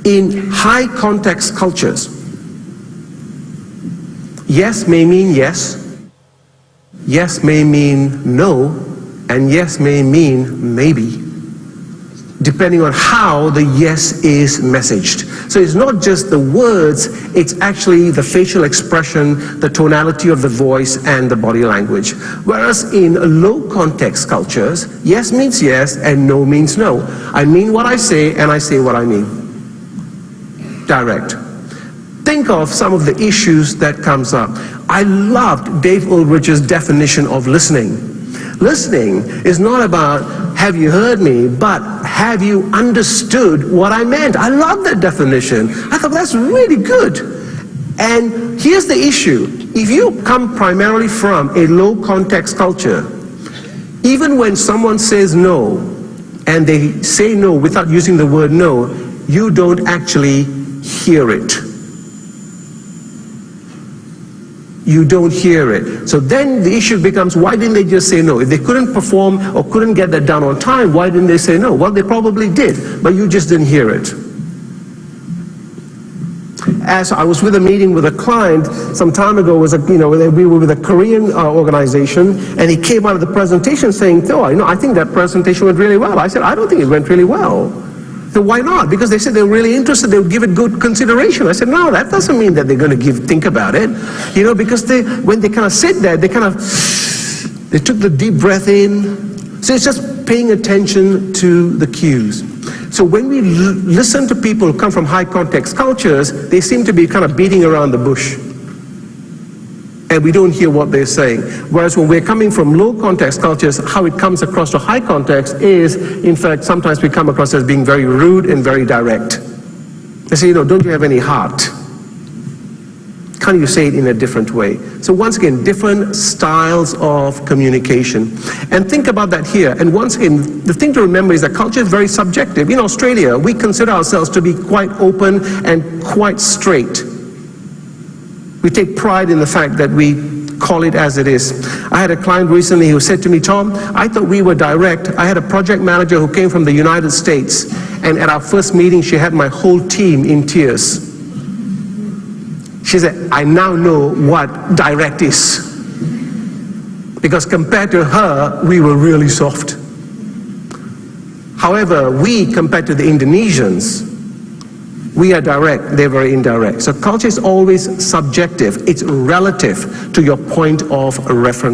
In high context cultures, yes may mean yes, yes may mean no, and yes may mean maybe, depending on how the yes is messaged. So it's not just the words, it's actually the facial expression, the tonality of the voice, and the body language. Whereas in low context cultures, yes means yes and no means no. I mean what I say and I say what I mean. Direct. Think of some of the issues that comes up. I loved Dave Ulrich's definition of listening. Listening is not about have you heard me, but have you understood what I meant? I love that definition. I thought that's really good. And here's the issue. If you come primarily from a low context culture, even when someone says no, and they say no without using the word no, you don't actually hear it. You don't hear it. So then the issue becomes, why didn't they just say no? If they couldn't perform or couldn't get that done on time, why didn't they say no? Well, they probably did, but you just didn't hear it. As I was with a meeting with a client some time ago, we were with a Korean organization, and he came out of the presentation saying, "Oh, I think that presentation went really well." I said, "I don't think it went really well." So why not? Because they said they were really interested, they would give it good consideration. I said, no, that doesn't mean that they're going to think about it. Because when they kind of sit there, they took the deep breath in. So it's just paying attention to the cues. So when we listen to people who come from high context cultures, they seem to be kind of beating around the bush. And we don't hear what they're saying. Whereas when we're coming from low context cultures, how it comes across to high context is, in fact, sometimes we come across as being very rude and very direct. They say, don't you have any heart? Can't you say it in a different way? So once again, different styles of communication. And think about that here. And once again, the thing to remember is that culture is very subjective. In Australia, we consider ourselves to be quite open and quite straight. We take pride in the fact that we call it as it is. I had a client recently who said to me, "Tom, I thought we were direct. I had a project manager who came from the United States, and at our first meeting, she had my whole team in tears." She said, "I now know what direct is. Because compared to her, we were really soft." However, compared to the Indonesians, we are direct, they're very indirect. So culture is always subjective. It's relative to your point of reference.